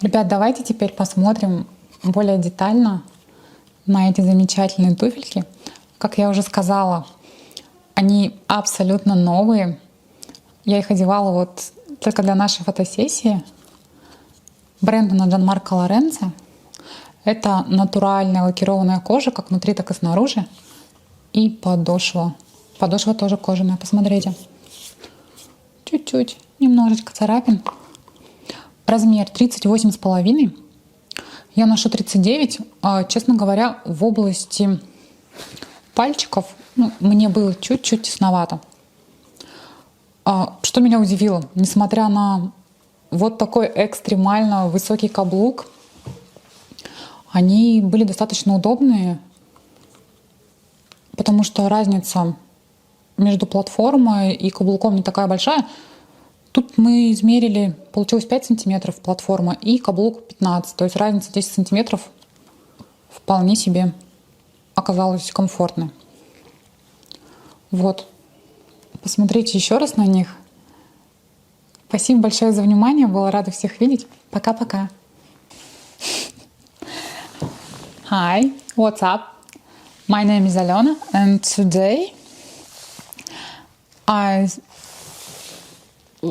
Ребят, давайте теперь посмотрим более детально на эти замечательные туфельки. Как я уже сказала, они абсолютно новые. Я их одевала вот только для нашей фотосессии. Бренд у нас Gianmarco Lorenzo. Это натуральная лакированная кожа, как внутри, так и снаружи. И подошва. Подошва тоже кожаная, посмотрите. Чуть-чуть, немножечко царапин. Размер 38,5. Я ношу 39. Честно говоря, в области пальчиков мне было чуть-чуть тесновато. Что меня удивило, несмотря на вот такой экстремально высокий каблук, они были достаточно удобные, потому что разница между платформой и каблуком не такая большая. Тут мы измерили, получилось 5 сантиметров платформа и каблук 15. То есть разница 10 сантиметров вполне себе оказалась комфортной. Вот. Посмотрите еще раз на них. Спасибо большое за внимание. Была рада всех видеть. Пока-пока. Hi, what's up? My name is Alena, and today I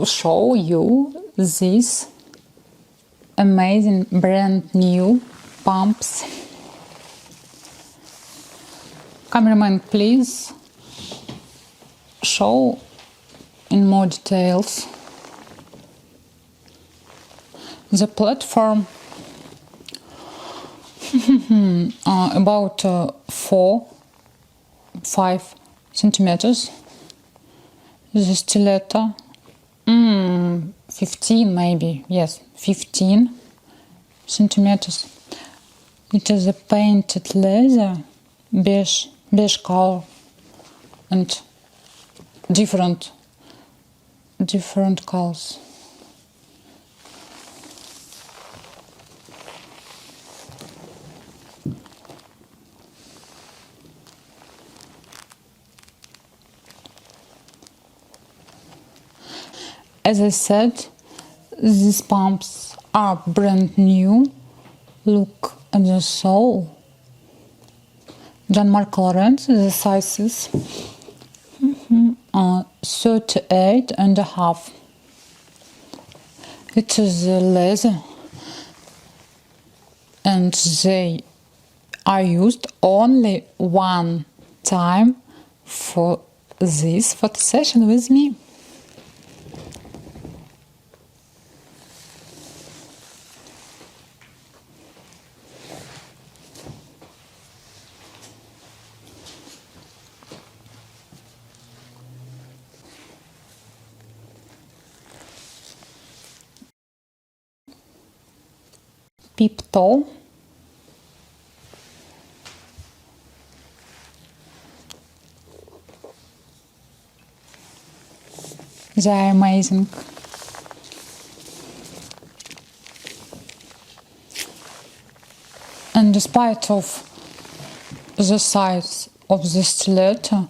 show you these amazing brand new pumps. Cameraman, please show in more details the platform. About 4-5 centimeters. The stiletto 15 maybe, yes, 15 centimeters. It is a painted leather, beige color, and different colors. As I said, these pumps are brand new. Look at the sole. Gianmarco Lorenzo, the sizes 38.5. It is leather, and they are used only one time for this photo session with me. Peep toe. They are amazing. And despite of the size of the stiletto,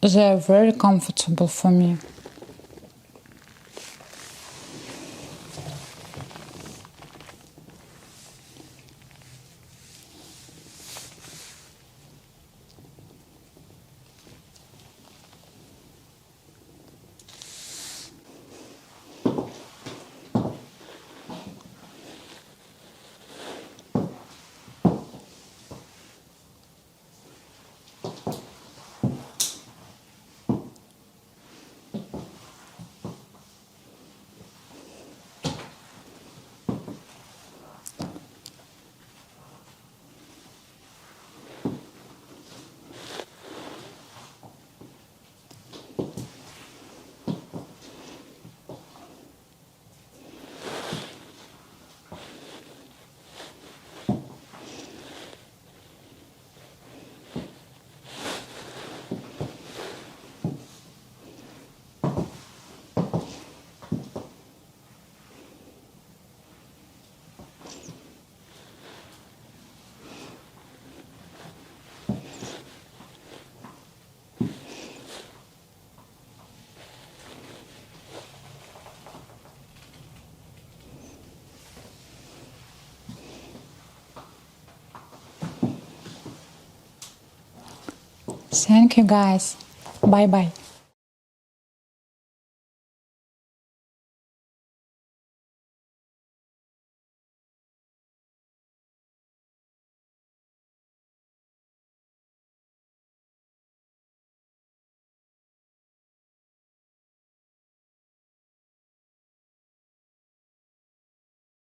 they are very comfortable for me. Thank you guys. Bye bye.